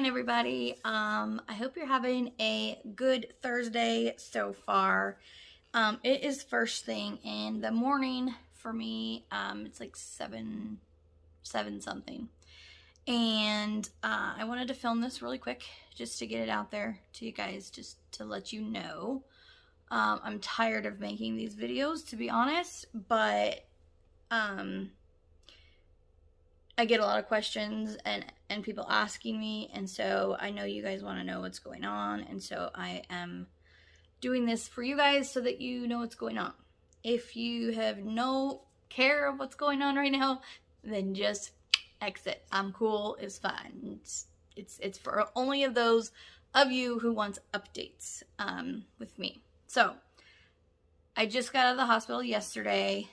morning, everybody. I hope you're having a good Thursday so far. It is first thing in the morning for me. It's like seven something. And I wanted to film this really quick just to get it out there to you guys, just to let you know. I'm tired of making these videos, to be honest, but I get a lot of questions and people asking me, and so I know you guys want to know what's going on, and so I am doing this for you guys so that you know what's going on. If you have no care of what's going on right now, then just exit. I'm cool. It's fine. It's for only of those of you who wants updates with me. So I just got out of the hospital yesterday.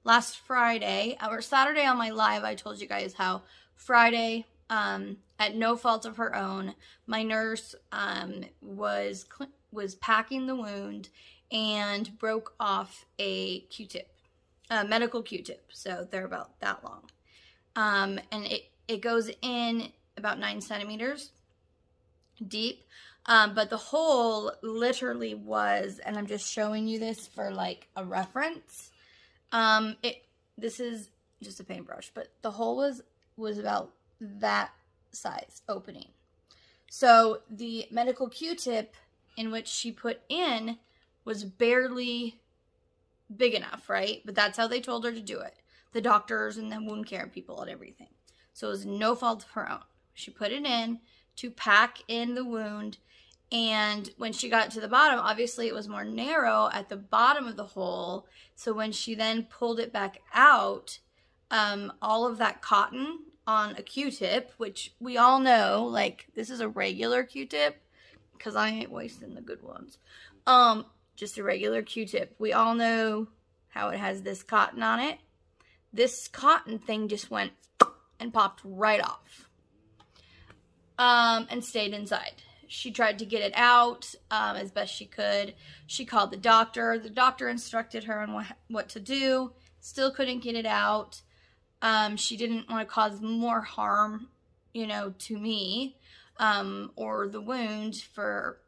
Last Friday, or Saturday on my live, I told you guys how Friday, at no fault of her own, my nurse was packing the wound and broke off a Q-tip, a medical Q-tip. So they're about that long. And it goes in about 9 centimeters deep. But the hole literally was, and I'm just showing you this for like a reference. This is just a paintbrush, but the hole was about that size opening. So the medical Q-tip in which she put in was barely big enough, right? But that's how they told her to do it. The doctors and the wound care people and everything. So it was no fault of her own. She put it in to pack in the wound. And when she got to the bottom, obviously it was more narrow at the bottom of the hole. So when she then pulled it back out, all of that cotton on a Q-tip, which we all know, like, this is a regular Q-tip, because I ain't wasting the good ones. Just a regular Q-tip. We all know how it has this cotton on it. This cotton thing just went and popped right off. And stayed inside. She tried to get it out as best she could. She called the doctor. The doctor instructed her on what to do. Still couldn't get it out. She didn't want to cause more harm, to me or the wound for,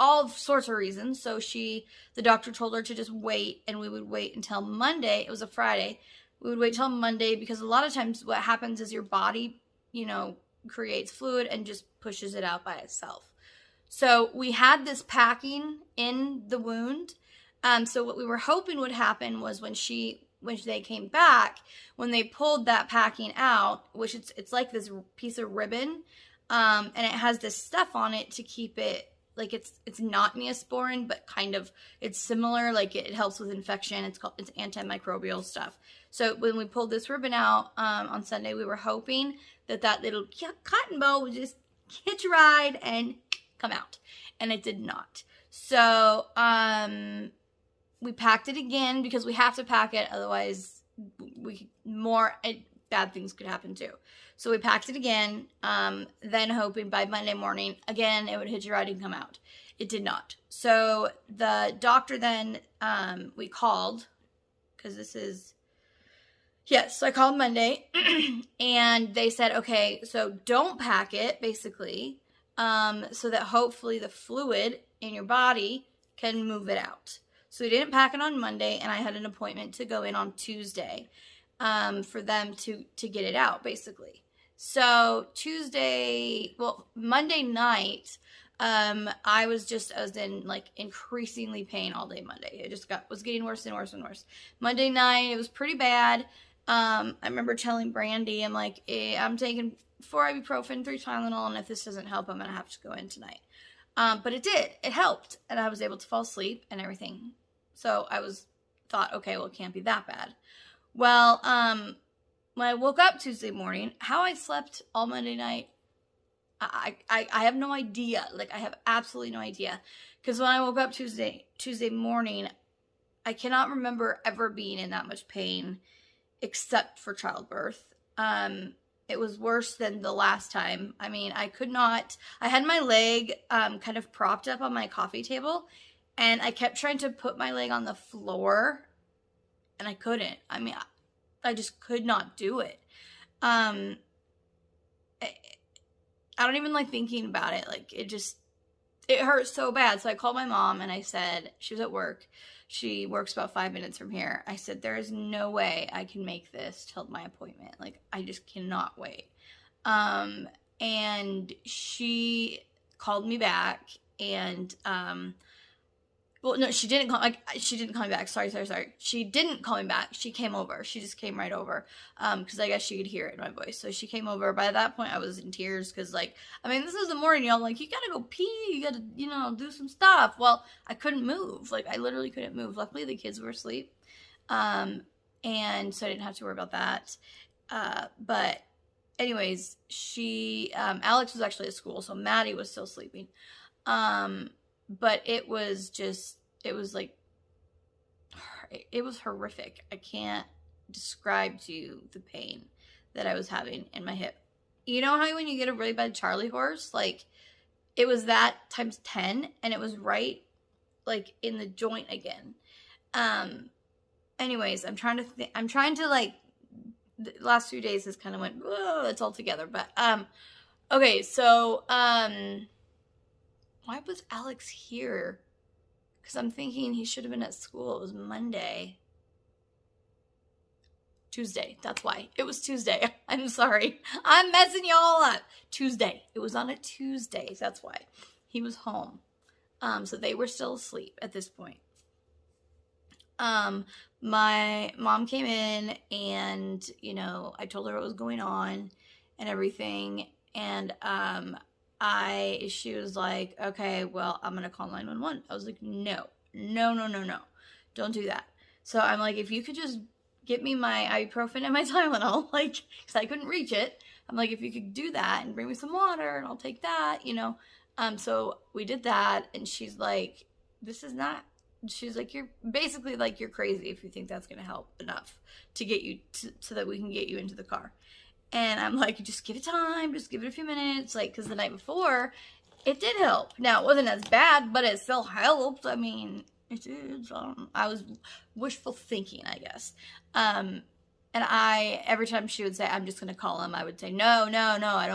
all sorts of reasons. So the doctor told her to just wait, and we would wait until Monday. It was a Friday. We would wait till Monday because a lot of times what happens is your body, creates fluid and just pushes it out by itself. So we had this packing in the wound. So what we were hoping would happen was when they came back, when they pulled that packing out, which it's like this piece of ribbon, and it has this stuff on it to keep it, like it's not Neosporin, but kind of it's similar. Like it helps with infection. It's antimicrobial stuff. So when we pulled this ribbon out on Sunday, we were hoping that little cotton ball would just hitch a ride and come out, and it did not. So we packed it again because we have to pack it, otherwise bad things could happen too. So we packed it again, then hoping by Monday morning, again, it would hitch a ride and come out. It did not. So the doctor then, we called, because so I called Monday, and they said, okay, so don't pack it, basically, so that hopefully the fluid in your body can move it out. So we didn't pack it on Monday, and I had an appointment to go in on Tuesday for them to get it out, basically. So Monday night, I was in like increasingly pain all day Monday. It just was getting worse and worse and worse. Monday night, it was pretty bad. I remember telling Brandy, I'm like, I'm taking 4 ibuprofen, 3 Tylenol, and if this doesn't help, I'm going to have to go in tonight. But it did. It helped, and I was able to fall asleep and everything. So I thought, okay, well, it can't be that bad. Well, when I woke up Tuesday morning, how I slept all Monday night, I have no idea. Like, I have absolutely no idea. Because when I woke up Tuesday morning, I cannot remember ever being in that much pain except for childbirth. It was worse than the last time. I mean, I had my leg kind of propped up on my coffee table, and I kept trying to put my leg on the floor, and I couldn't. I mean, I just could not do it. I don't even like thinking about it. Like, it hurt so bad. So I called my mom and I said, she was at work. She works about 5 minutes from here. I said, there is no way I can make this till my appointment. Like, I just cannot wait. And she called me back and, well, no, she didn't call me back. Sorry. She didn't call me back. She came over. She just came right over. Because I guess she could hear it in my voice. So she came over. By that point, I was in tears. Because, like, I mean, this is the morning. You know, like, you gotta go pee. You gotta, you know, do some stuff. Well, I couldn't move. Like, I literally couldn't move. Luckily, the kids were asleep. And so I didn't have to worry about that. But anyways, Alex was actually at school. So Maddie was still sleeping. But it was horrific. I can't describe to you the pain that I was having in my hip. You know how when you get a really bad Charlie horse, like, it was that times 10, and it was right, like, in the joint again. Anyways, I'm trying to, like, the last few days has kind of went, whoa, it's all together. But, okay, so, why was Alex here? Because I'm thinking he should have been at school. It was Monday. Tuesday. That's why. It was Tuesday. I'm sorry. I'm messing y'all up. Tuesday. It was on a Tuesday. That's why. He was home. So they were still asleep at this point. My mom came in and, you know, I told her what was going on and everything. And, she was like, okay, well, I'm going to call 911. I was like, no, don't do that. So I'm like, if you could just get me my ibuprofen and my Tylenol, like, because I couldn't reach it. I'm like, if you could do that and bring me some water and I'll take that, you know. So we did that, and she's like, she's like, you're basically like, you're crazy if you think that's going to help enough to get you so that we can get you into the car. And I'm like, just give it time, just give it a few minutes, like, because the night before, it did help. Now, it wasn't as bad, but it still helped. I mean, it did. I was wishful thinking, I guess. And every time she would say, I'm just going to call him, I would say, no, I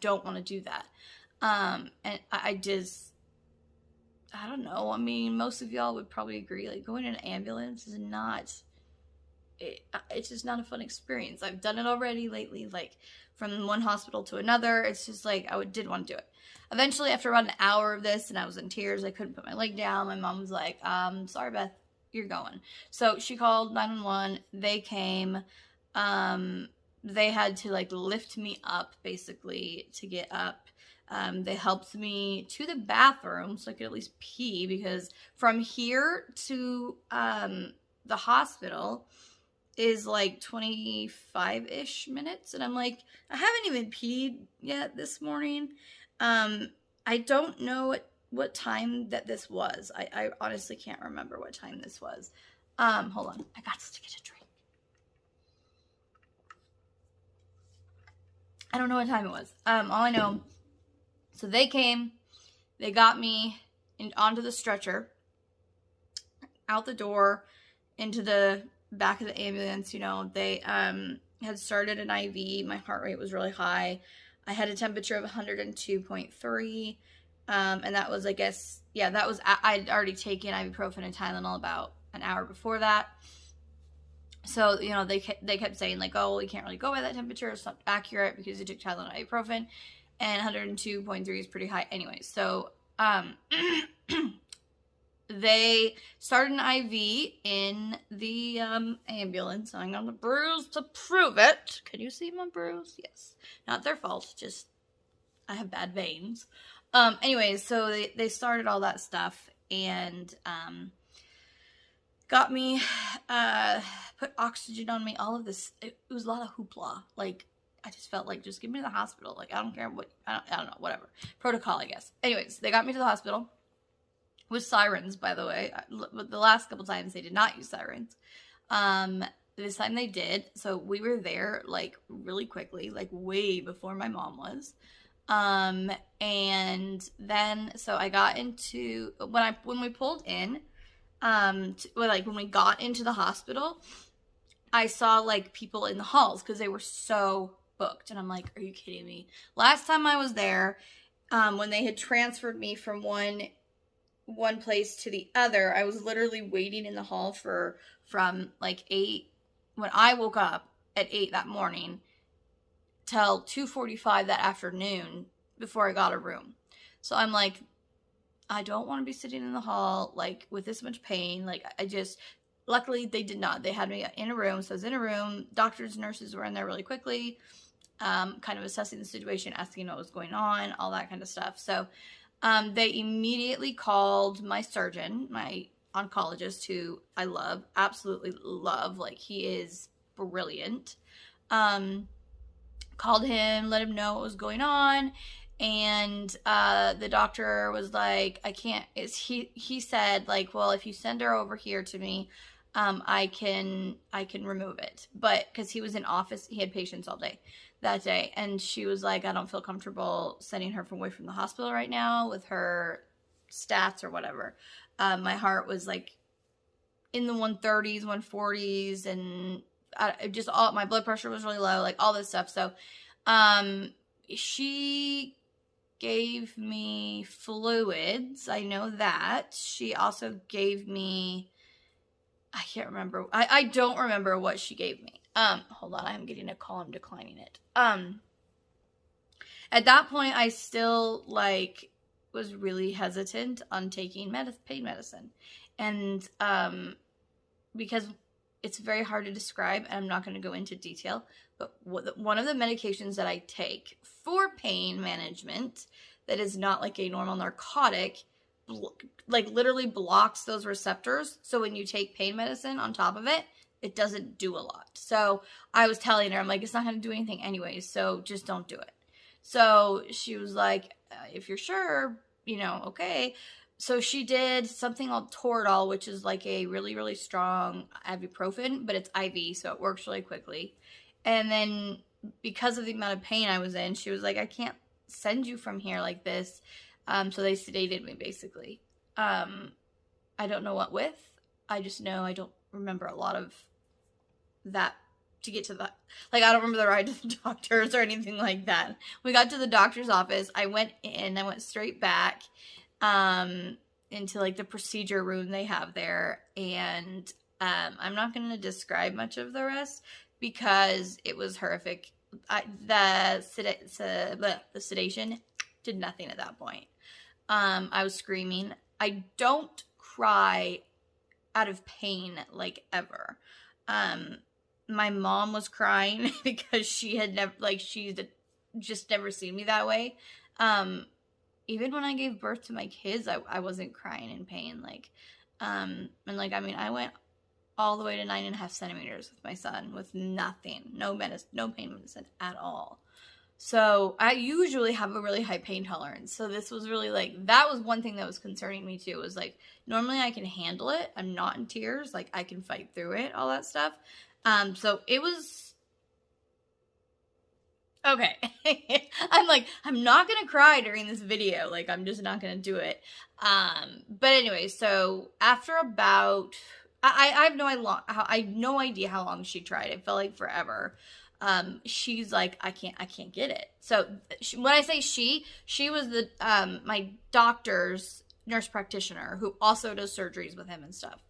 don't want to do that. And I don't know. I mean, most of y'all would probably agree, like, going in an ambulance is it's just not a fun experience. I've done it already lately, like, from one hospital to another. It's just like, I did want to do it. Eventually, after about an hour of this, and I was in tears, I couldn't put my leg down. My mom was like, sorry, Beth, you're going. So she called 911. They came. They had to, like, lift me up, basically, to get up. They helped me to the bathroom so I could at least pee, because from here to the hospital is like 25-ish minutes. And I'm like, I haven't even peed yet this morning. I don't know what time that this was. I honestly can't remember what time this was. Hold on. I got to get a drink. I don't know what time it was. All I know, so they came, they got me onto the stretcher, out the door, into the back of the ambulance. You know, they had started an IV. My heart rate was really high. I had a temperature of 102.3, and that was, I guess, yeah, that was, I'd already taken ibuprofen and Tylenol about an hour before that. So, you know, they kept saying, like, oh, we can't really go by that temperature. It's not accurate because you took Tylenol and ibuprofen, and 102.3 is pretty high anyway. So, they started an IV in the ambulance. I'm on the bruise to prove it. Can you see my bruise? Yes. Not their fault. Just, I have bad veins. Anyways, so they started all that stuff and got me, put oxygen on me, all of this. It was a lot of hoopla. Like, I just felt like, just give me to the hospital. Like, I don't care what, I don't know, whatever. Protocol, I guess. Anyways, they got me to the hospital. With sirens, by the way. The last couple times they did not use sirens. This time they did. So we were there, like, really quickly, like, way before my mom was. And then, so I got into, when we pulled in, when we got into the hospital, I saw, like, people in the halls because they were so booked. And I'm like, are you kidding me? Last time I was there, when they had transferred me from one place to the other, I was literally waiting in the hall from like 8, when I woke up at 8 that morning, till 2:45 that afternoon before I got a room. So I'm like, I don't want to be sitting in the hall, like, with this much pain. Like, luckily they did not. They had me in a room. So I was in a room. Doctors, nurses were in there really quickly, kind of assessing the situation, asking what was going on, all that kind of stuff. So they immediately called my surgeon, my oncologist, who I love, absolutely love. Like, he is brilliant. Called him, let him know what was going on. And the doctor was like, I can't, he said, like, well, if you send her over here to me, I can remove it. But because he was in office, he had patients all day that day. And she was like, I don't feel comfortable sending her away from the hospital right now with her stats or whatever. My heart was like in the 130s, 140s, and my blood pressure was really low, like all this stuff. So she gave me fluids. I know that. She also gave me, I can't remember. I don't remember what she gave me. Hold on. I'm getting a call. I'm declining it. At that point, I still, like, was really hesitant on taking pain medicine. And, because it's very hard to describe, and I'm not going to go into detail, but one of the medications that I take for pain management that is not like a normal narcotic, like, literally blocks those receptors. So when you take pain medicine on top of it, it doesn't do a lot. So I was telling her, I'm like, it's not going to do anything anyways, so just don't do it. So she was like, if you're sure, okay. So she did something called Toradol, which is like a really, really strong ibuprofen, but it's IV, so it works really quickly. And then because of the amount of pain I was in, she was like, I can't send you from here like this. So they sedated me, basically. I don't know what with. I just know I don't remember a lot of that to get to that. Like, I don't remember the ride to the doctors or anything like that. We got to the doctor's office. I went straight back into, like, the procedure room they have there. And I'm not going to describe much of the rest because it was horrific. The sedation did nothing at that point. I was screaming. I don't cry out of pain, like, ever. My mom was crying because she had never, like, she'd just never seen me that way. Even when I gave birth to my kids, I wasn't crying in pain. Like, and like, I mean, I went all the way to 9.5 centimeters with my son with nothing, no pain medicine at all. So I usually have a really high pain tolerance. So this was really, like, that was one thing that was concerning me too, was like, normally I can handle it. I'm not in tears. Like, I can fight through it, all that stuff. So it was okay. I'm like, I'm not going to cry during this video. Like, I'm just not going to do it. But anyway, so after about, I have no idea how long she tried. It felt like forever. She's like, I can't get it. So when I say she was the, my doctor's nurse practitioner who also does surgeries with him and stuff.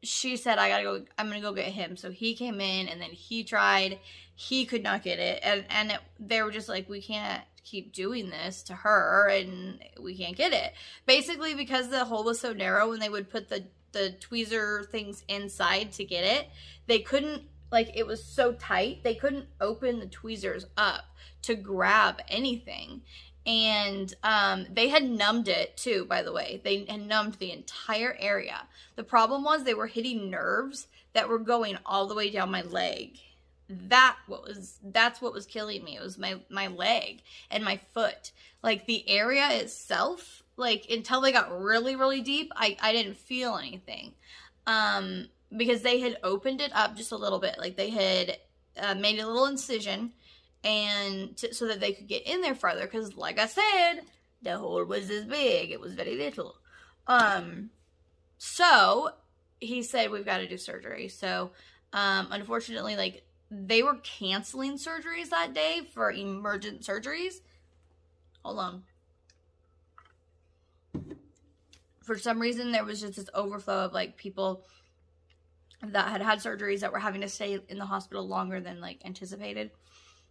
She said, I'm going to go get him. So he came in and then he tried, he could not get it. And they were just like, we can't keep doing this to her and we can't get it. Basically, because the hole was so narrow, when they would put the tweezer things inside to get it, they couldn't, like, it was so tight, they couldn't open the tweezers up to grab anything. And they had numbed it too, by the way. They had numbed the entire area. The problem was they were hitting nerves that were going all the way down my leg. That's what was killing me. It was my leg and my foot. Like, the area itself, like, until they got really, really deep, I didn't feel anything. Because they had opened it up just a little bit. Like, they had made a little incision and so that they could get in there farther. Because, like I said, the hole was this big. It was very little. So he said, we've got to do surgery. So, unfortunately, like, they were canceling surgeries that day for emergent surgeries. Hold on. For some reason, there was just this overflow of like people that had surgeries that were having to stay in the hospital longer than like anticipated.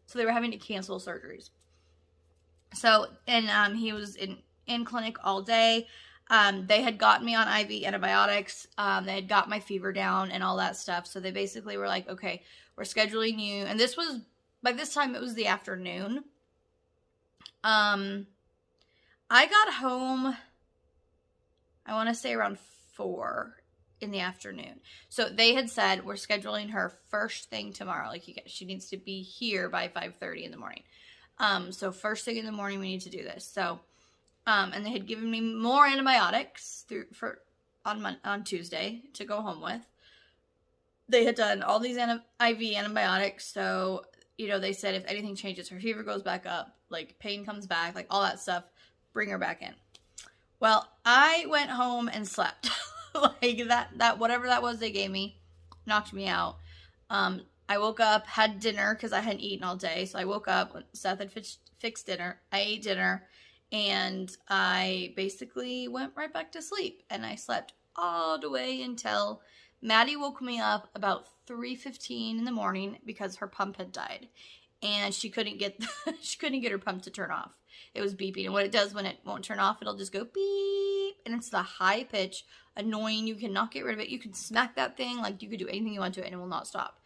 So they were having to cancel surgeries. So, and he was in clinic all day. They had gotten me on IV antibiotics. They had got my fever down and all that stuff. So they basically were like, okay, we're scheduling you. And this was, by this time, it was the afternoon. I got home, I want to say around 4 in the afternoon. So they had said, we're scheduling her first thing tomorrow. Like, she needs to be here by 5:30 in the morning. So first thing in the morning, we need to do this. So, and they had given me more antibiotics on Tuesday to go home with. They had done all these IV antibiotics. So, you know, they said if anything changes, her fever goes back up, like pain comes back, like all that stuff, bring her back in. Well, I went home and slept. Like that whatever that was they gave me knocked me out. I woke up, had dinner because I hadn't eaten all day. So I woke up, Seth had fixed dinner. I ate dinner, and I basically went right back to sleep. And I slept all the way until Maddie woke me up about 3:15 in the morning because her pump had died, and she couldn't get her pump to turn off. It was beeping, and what it does when it won't turn off, it'll just go beep, and it's the high pitch, annoying. You cannot get rid of it. You can smack that thing, like you could do anything you want to it, and it will not stop.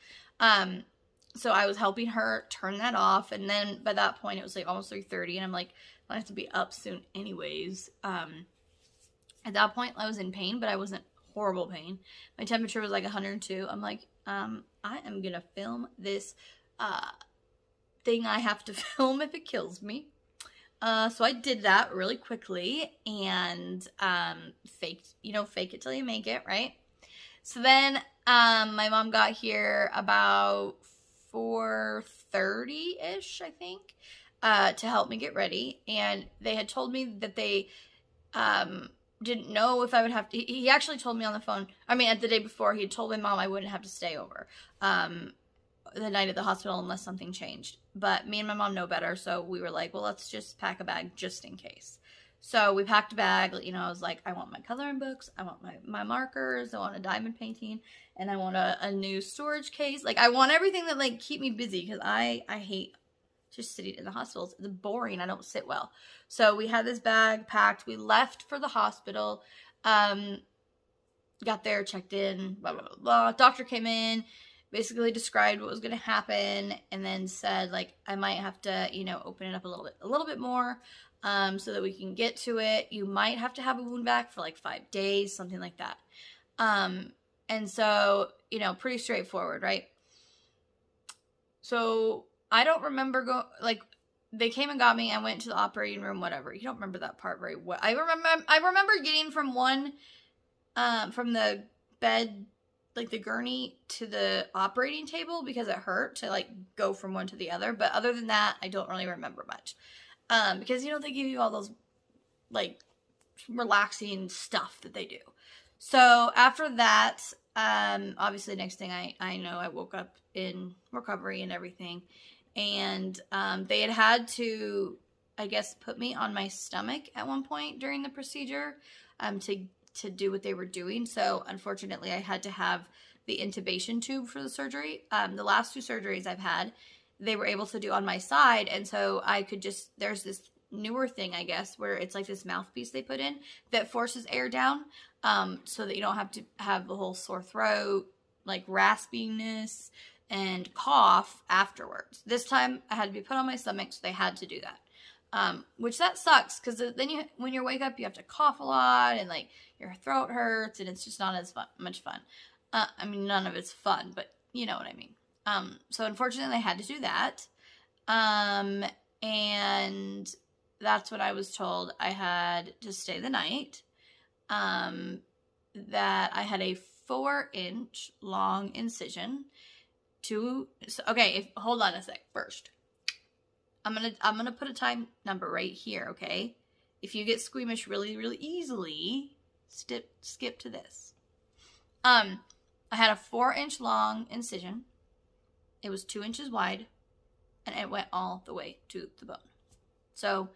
So I was helping her turn that off, and then by that point it was like almost 3:30, and I'm like, I have to be up soon anyways. At that point I was in pain, but I wasn't horrible pain. My temperature was like 102. I'm like, I am gonna film this thing I have to film if it kills me. So I did that really quickly and fake it till you make it, right? So then my mom got here about 4:30-ish, I think, to help me get ready. And they had told me that they didn't know if I would have to. He actually told me on the phone, at the day before, he had told my mom I wouldn't have to stay over the night at the hospital unless something changed. But me and my mom know better, so we were like, well, let's just pack a bag just in case. So we packed a bag. I was like, I want my coloring books, I want my markers, I want a diamond painting, and I want a new storage case. Like, I want everything that, like, keep me busy, because I hate just sitting in the hospitals. It's boring. I don't sit well. So we had this bag packed. We left for the hospital. Got there, checked in, blah, blah, blah, blah. Doctor came in, basically described what was going to happen, and then said, like, I might have to, open it up a little bit more, so that we can get to it. You might have to have a wound vac for like 5 days, something like that. And so, pretty straightforward, right? So I don't remember they came and got me. I went to the operating room, whatever. You don't remember that part very well. I remember getting from from the bed, like the gurney, to the operating table because it hurt to like go from one to the other. But other than that, I don't really remember much. Because, they give you all those like relaxing stuff that they do. So after that, obviously next thing I know, I woke up in recovery and everything. And they had to, I guess, put me on my stomach at one point during the procedure to do what they were doing. So unfortunately, I had to have the intubation tube for the surgery. The last 2 surgeries I've had, they were able to do on my side. And so I could there's this newer thing, I guess, where it's like this mouthpiece they put in that forces air down, so that you don't have to have the whole sore throat, like raspiness and cough afterwards. This time I had to be put on my stomach, so they had to do that. Which that sucks, because then when you wake up, you have to cough a lot, and like your throat hurts, and it's just not as much fun. None of it's fun, but you know what I mean. So unfortunately I had to do that. And that's what I was told. I had to stay the night. That I had a 4-inch long incision. Hold on a sec first. I'm gonna put a time number right here, okay? If you get squeamish really, really easily, skip to this. I had a 4-inch long incision. It was 2 inches wide, and it went all the way to the bone. So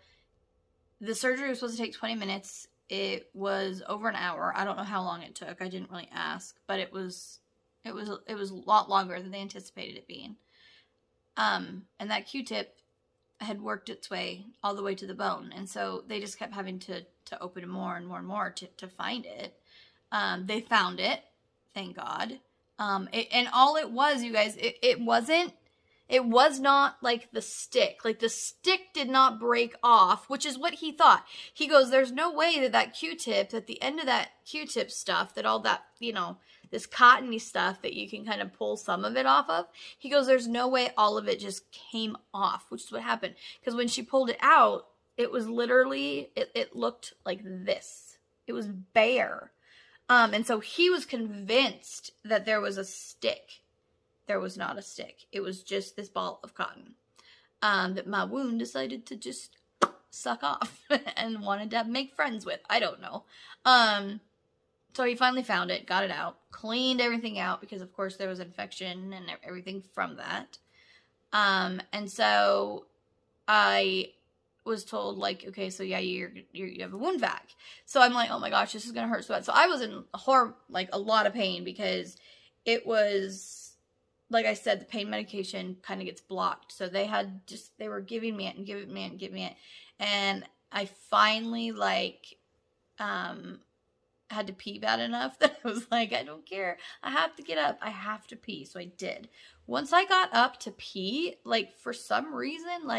the surgery was supposed to take 20 minutes. It was over an hour. I don't know how long it took. I didn't really ask, but it was a lot longer than they anticipated it being. And that Q-tip had worked its way all the way to the bone, and so they just kept having to open it more and more and more to find it. They found it, thank God. And all it was, you guys, it was not like the stick. Like, the stick did not break off, which is what he thought. He goes, there's no way that Q-tip, at the end of that Q-tip stuff, that all that, this cottony stuff that you can kind of pull some of it off of, he goes, there's no way all of it just came off, which is what happened. Because when she pulled it out, it was literally, it looked like this. It was bare. And so he was convinced that there was a stick. There was not a stick. It was just this ball of cotton that my wound decided to just suck off and wanted to make friends with. I don't know. So he finally found it, got it out, cleaned everything out because, of course, there was infection and everything from that. And so I was told, like, okay, so yeah, you have a wound vac. So I'm like, oh my gosh, this is gonna hurt so bad. So I was in a lot of pain because it was, like I said, the pain medication kind of gets blocked. So they were giving me it and giving me it and giving me it. And I finally, had to pee bad enough that I was like, I don't care. I have to get up. I have to pee. So I did. Once I got up to pee, for some reason,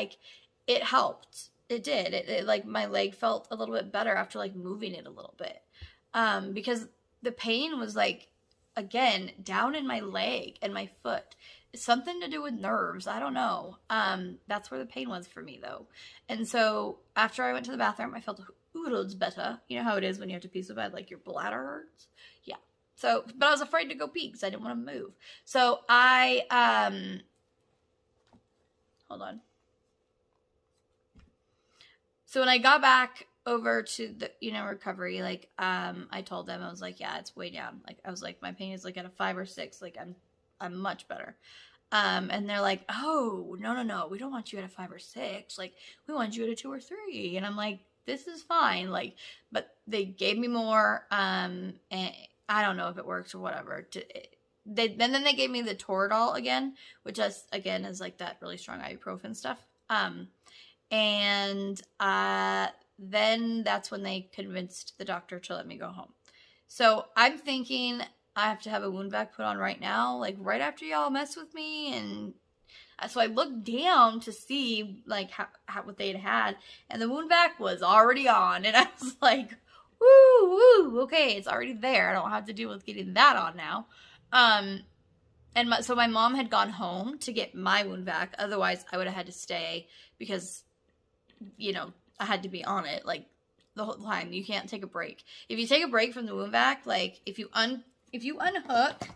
it helped. It did. It my leg felt a little bit better after, moving it a little bit. Because the pain was, again, down in my leg and my foot. It's something to do with nerves. I don't know. That's where the pain was for me, though. And so after I went to the bathroom, I felt oodles better. You know how it is when you have to pee so bad, your bladder hurts? Yeah. So, but I was afraid to go pee because I didn't want to move. So I, hold on. So when I got back over to the, recovery, I told them, I was like, yeah, it's way down. I was like, my pain is at a 5 or 6. I'm much better. And they're like, oh, no, we don't want you at a 5 or 6. We want you at a 2 or 3. And I'm like, this is fine. But they gave me more, and I don't know if it works or whatever. Then they gave me the Toradol again, which is that really strong ibuprofen stuff. And then that's when they convinced the doctor to let me go home. So I'm thinking I have to have a wound vac put on right now, right after y'all mess with me. And so I looked down to see how what they'd had, and the wound vac was already on. And I was like, woo, okay, it's already there. I don't have to deal with getting that on now. So my mom had gone home to get my wound vac. Otherwise, I would have had to stay because, I had to be on it the whole time. You can't take a break. If you take a break from the wound vac, if you unhook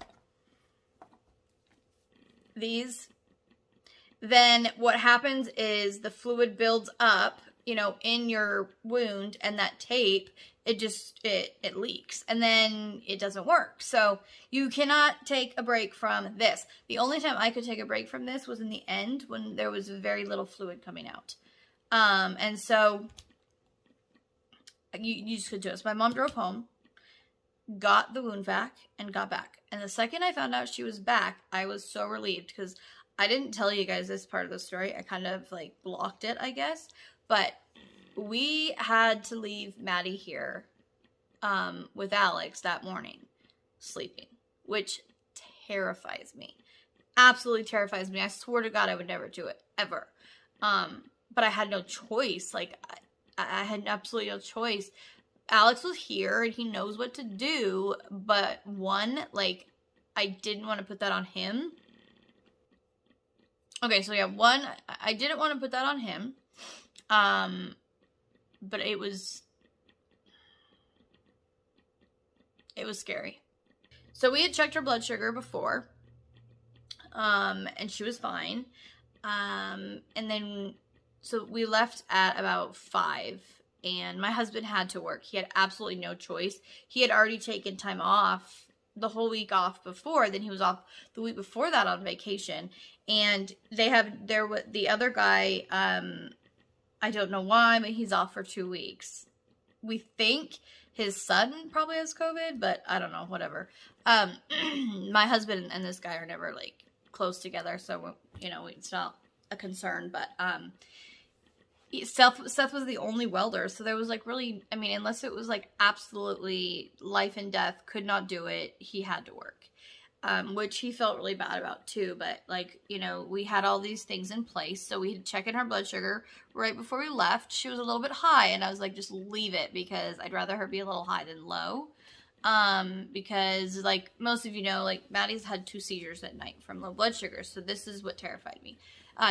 these, then what happens is the fluid builds up, in your wound, and that tape, it leaks, and then it doesn't work. So you cannot take a break from this. The only time I could take a break from this was in the end when there was very little fluid coming out. And so you just could do it. So my mom drove home, got the wound vac, and got back. And the second I found out she was back, I was so relieved because I didn't tell you guys this part of the story. I kind of blocked it, I guess. But we had to leave Maddie here with Alex that morning, sleeping, which terrifies me. Absolutely terrifies me. I swear to God I would never do it, ever. But I had no choice. I had absolutely no choice. Alex was here and he knows what to do, but one, I didn't want to put that on him. Okay, so yeah, one, I didn't want to put that on him. But it was scary. So we had checked her blood sugar before, and she was fine. And then, so we left at about 5, and my husband had to work. He had absolutely no choice. He had already taken time off the whole week off before. Then he was off the week before that on vacation. And the other guy, I don't know why, but he's off for 2 weeks. We think his son probably has COVID, but I don't know, whatever. My husband and this guy are never, like, close together, so, you know, it's not a concern, but, Seth was the only welder, so there was, like, really, I mean, unless it was, like, absolutely life and death, could not do it, he had to work. Which he felt really bad about too, but, like, you know, we had all these things in place, so we had to check in her blood sugar right before we left. She was a little bit high, and I was like, just leave it, because I'd rather her be a little high than low, because, like, most of you know, like, Maddie's had 2 seizures at night from low blood sugar, so this is what terrified me.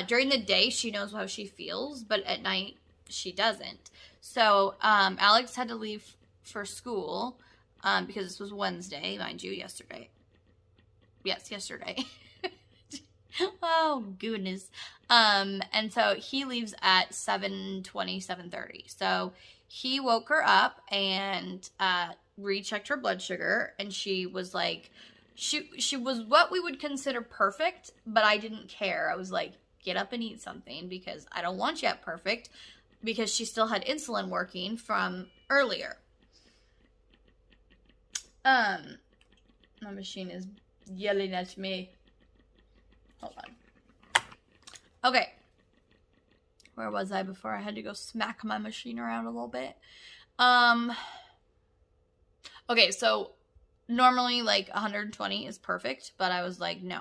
During the day, she knows how she feels, but at night, she doesn't. So, Alex had to leave for school, because this was Wednesday, mind you, yesterday. Yes, yesterday. Oh, goodness. And so he leaves at 7:20, 7:30. So he woke her up and rechecked her blood sugar, and she was like, she was what we would consider perfect, but I didn't care. I was like, get up and eat something, because I don't want you at perfect, because she still had insulin working from earlier. My machine is yelling at me. Hold on. Okay. Where was I before I had to go smack my machine around a little bit? Okay, so normally, like, 120 is perfect, but I was like, no.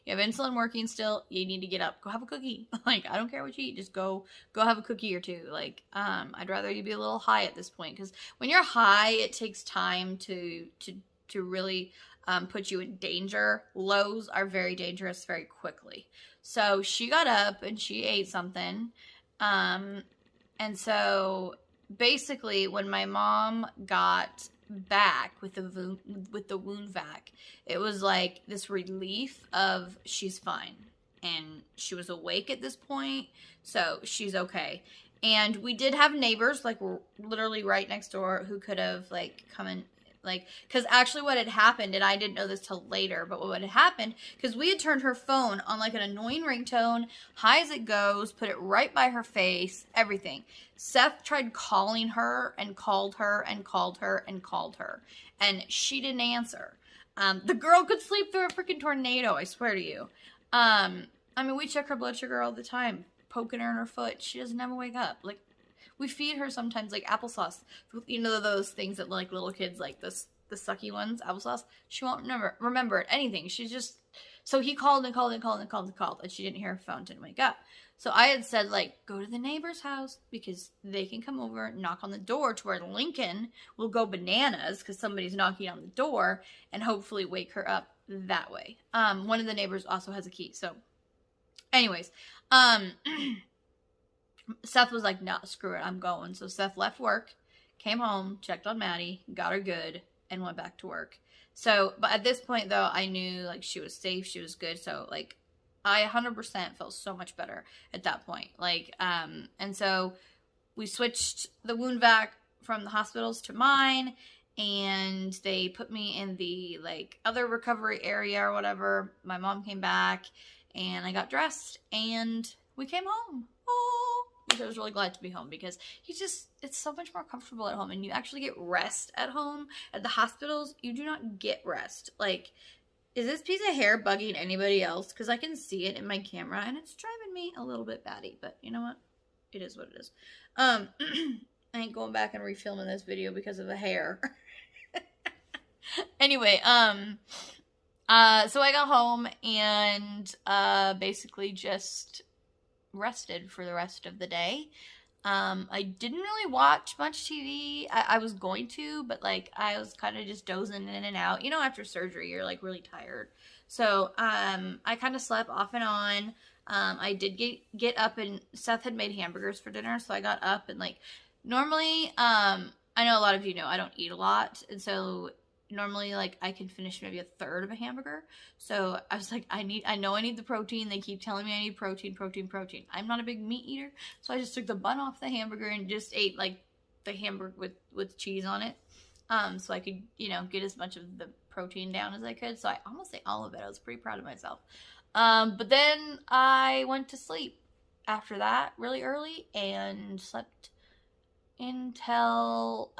You have insulin working still, you need to get up. Go have a cookie. Like, I don't care what you eat, just go have a cookie or two. Like, I'd rather you be a little high at this point, because when you're high, it takes time to really put you in danger. Lows are very dangerous very quickly. So she got up and she ate something. And so basically when my mom got back with the wound vac, it was like this relief of she's fine. And she was awake at this point, so she's okay. And we did have neighbors, like, literally right next door, who could have, like, come in. Like, because actually what had happened, and I didn't know this till later, but what had happened, because we had turned her phone on, like, an annoying ringtone, high as it goes, put it right by her face, everything. Seth tried calling her and called her and called her and called her, and she didn't answer. The girl could sleep through a freaking tornado, I swear to you. I mean, we check her blood sugar all the time, poking her in her foot. She doesn't ever wake up. Like, we feed her sometimes, like, applesauce. You know, those things that, like, little kids, like, the sucky ones, applesauce. She won't remember it, anything. She's just... So he called and called and called and called and called, and she didn't hear her phone, didn't wake up. So I had said, like, go to the neighbor's house, because they can come over, knock on the door to where Lincoln will go bananas, because somebody's knocking on the door, and hopefully wake her up that way. One of the neighbors also has a key, so... Anyways, Seth was like, no, screw it, I'm going. So Seth left work, came home, checked on Maddie, got her good, and went back to work. So, but at this point, though, I knew, like, she was safe, she was good, so, like, I 100% felt so much better at that point. Like, and so we switched the wound vac from the hospitals to mine, and they put me in the, like, other recovery area or whatever. My mom came back, and I got dressed, and we came home. Oh, which I was really glad to be home, because it's so much more comfortable at home, and you actually get rest at home. At the hospitals, you do not get rest. Like, is this piece of hair bugging anybody else? Because I can see it in my camera, and it's driving me a little bit batty, but you know what? It is what it is. I ain't going back and refilming this video because of the hair. Anyway, so I got home and basically just rested for the rest of the day. I didn't really watch much TV. I was going to, but, like, I was kind of just dozing in and out. You know, after surgery, you're, like, really tired. So, I kind of slept off and on. I did get up, and Seth had made hamburgers for dinner, so I got up and, like, normally, I know a lot of you know I don't eat a lot, and so normally, like, I can finish maybe a third of a hamburger. So I was like, I know I need the protein. They keep telling me I need protein. I'm not a big meat eater, so I just took the bun off the hamburger and just ate, like, the hamburger with cheese on it. So I could, you know, get as much of the protein down as I could. So I almost ate all of it. I was pretty proud of myself. But then I went to sleep after that really early and slept until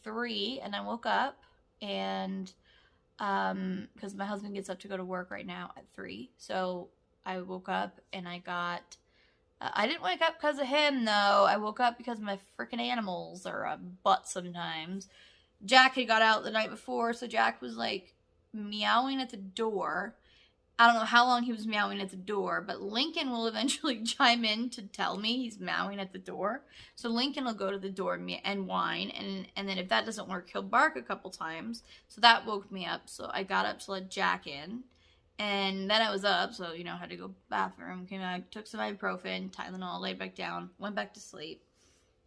3, and I woke up and because my husband gets up to go to work right now at 3, so I woke up and I got I didn't wake up because of him though. I woke up because my freaking animals are a butt sometimes. Jack had got out the night before, so Jack was like meowing at the door. I don't know how long he was meowing at the door, but Lincoln will eventually chime in to tell me he's meowing at the door. So Lincoln will go to the door and whine, and then if that doesn't work, he'll bark a couple times. So that woke me up. So I got up to let Jack in, and then I was up, so, you know, had to go bathroom, came back, took some ibuprofen, Tylenol, laid back down, went back to sleep.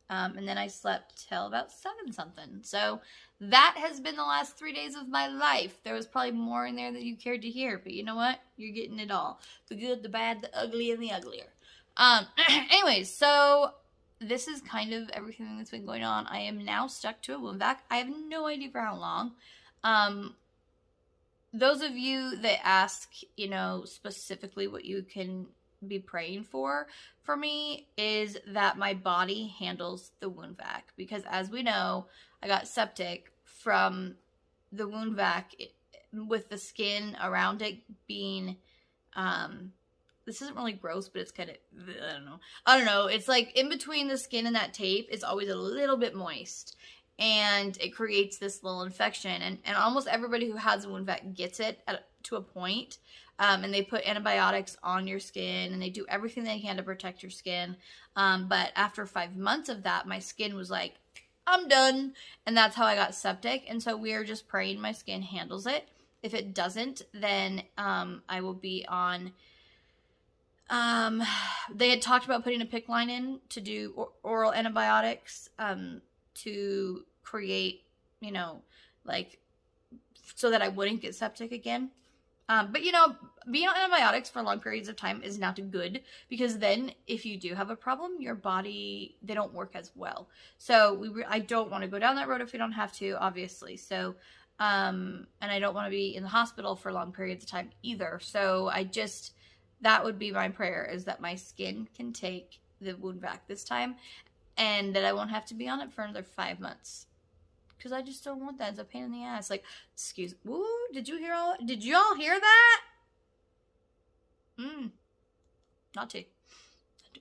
And then I slept till about 7 something. So that has been the last 3 days of my life. There was probably more in there that you cared to hear, but you know what? You're getting it all. The good, the bad, the ugly, and the uglier. Anyways, so this is kind of everything that's been going on. I am now stuck to a wound vac. I have no idea for how long. Those of you that ask, you know, specifically what you can be praying for me is that my body handles the wound vac, because as we know, I got septic from the wound vac with the skin around it being this isn't really gross, but it's kind of, I don't know, it's like in between the skin and that tape is always a little bit moist, and it creates this little infection, and almost everybody who has a wound vac gets it to a point. And they put antibiotics on your skin, and they do everything they can to protect your skin. But after 5 months of that, my skin was like, I'm done. And that's how I got septic. And so we are just praying my skin handles it. If it doesn't, then I will be on... they had talked about putting a PICC line in to do oral antibiotics to create, you know, like, so that I wouldn't get septic again. But, you know, being on antibiotics for long periods of time is not good, because then if you do have a problem, your body, they don't work as well. So I don't want to go down that road if we don't have to, obviously. So, and I don't want to be in the hospital for long periods of time either. So that would be my prayer, is that my skin can take the wound vac this time, and that I won't have to be on it for another 5 months. Because I just don't want that. It's a pain in the ass. Like, excuse me. Woo, did you all hear that? Not to.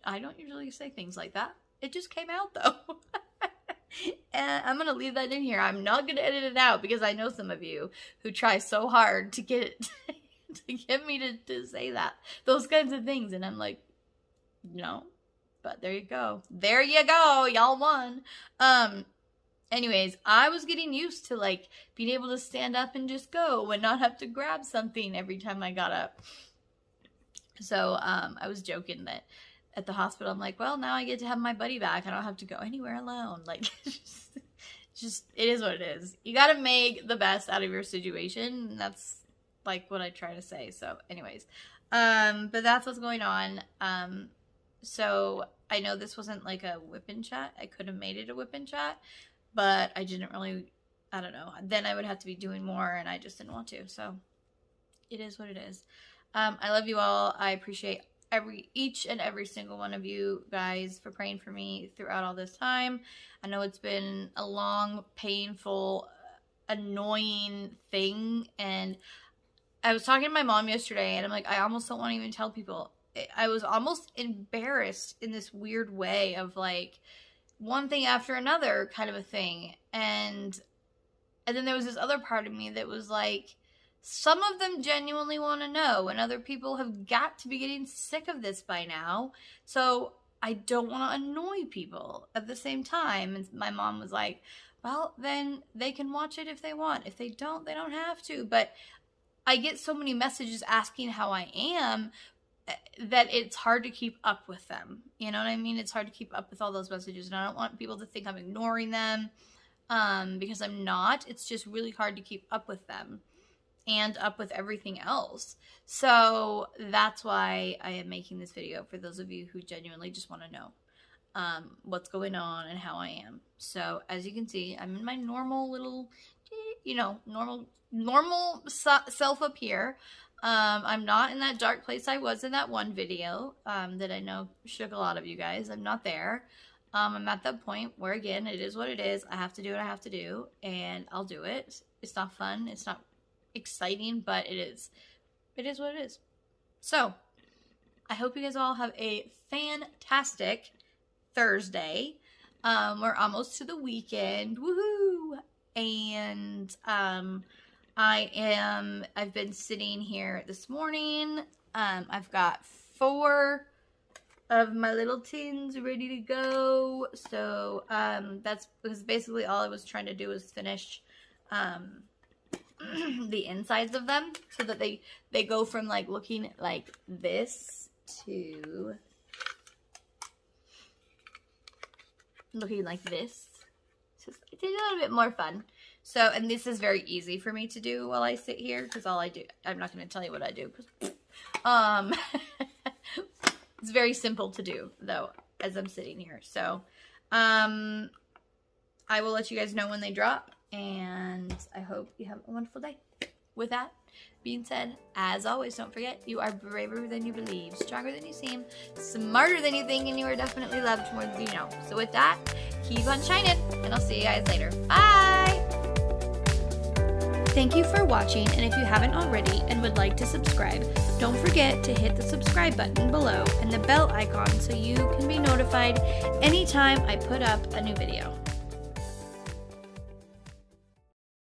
I don't usually say things like that. It just came out, though. And I'm going to leave that in here. I'm not going to edit it out, because I know some of you who try so hard to get it, to get me to say that. Those kinds of things. And I'm like, no. But there you go. There you go. Y'all won. Anyways, I was getting used to, like, being able to stand up and just go and not have to grab something every time I got up. So, I was joking that at the hospital, I'm like, well, now I get to have my buddy back. I don't have to go anywhere alone. Like, just, it is what it is. You gotta make the best out of your situation. And that's, like, what I try to say. So, anyways, but that's what's going on. So, I know this wasn't, like, a whip-in chat. I could have made it a whip-in chat. But I didn't really, I don't know. Then I would have to be doing more, and I just didn't want to. So it is what it is. I love you all. I appreciate each and every single one of you guys for praying for me throughout all this time. I know it's been a long, painful, annoying thing. And I was talking to my mom yesterday, and I'm like, I almost don't want to even tell people. I was almost embarrassed in this weird way of, like, one thing after another kind of a thing. And then there was this other part of me that was like, some of them genuinely want to know, and other people have got to be getting sick of this by now. So I don't want to annoy people at the same time. And my mom was like, well, then they can watch it if they want. If they don't, they don't have to. But I get so many messages asking how I am that it's hard to keep up with them. You know what I mean? It's hard to keep up with all those messages, and I don't want people to think I'm ignoring them, because I'm not. It's just really hard to keep up with them and up with everything else. So that's why I am making this video, for those of you who genuinely just want to know what's going on and how I am. So as you can see, I'm in my normal little you know, normal self up here. I'm not in that dark place I was in that one video that I know shook a lot of you guys. I'm not there. I'm at that point where, again, it is what it is. I have to do what I have to do, and I'll do it. It's not fun. It's not exciting, but it is. It is what it is. So, I hope you guys all have a fantastic Thursday. We're almost to the weekend. Woohoo! And I've been sitting here this morning. I've got 4 of my little tins ready to go. So that's because basically all I was trying to do was finish the insides of them, so that they go from like looking like this to looking like this. So it's a little bit more fun. So, and this is very easy for me to do while I sit here, because all I do, I'm not going to tell you what I do, because it's very simple to do though as I'm sitting here. So I will let you guys know when they drop, and I hope you have a wonderful day. With that being said, as always, don't forget, you are braver than you believe, stronger than you seem, smarter than you think, and you are definitely loved more than you know. So with that, keep on shining, and I'll see you guys later. Bye! Thank you for watching, and if you haven't already and would like to subscribe, don't forget to hit the subscribe button below and the bell icon so you can be notified anytime I put up a new video.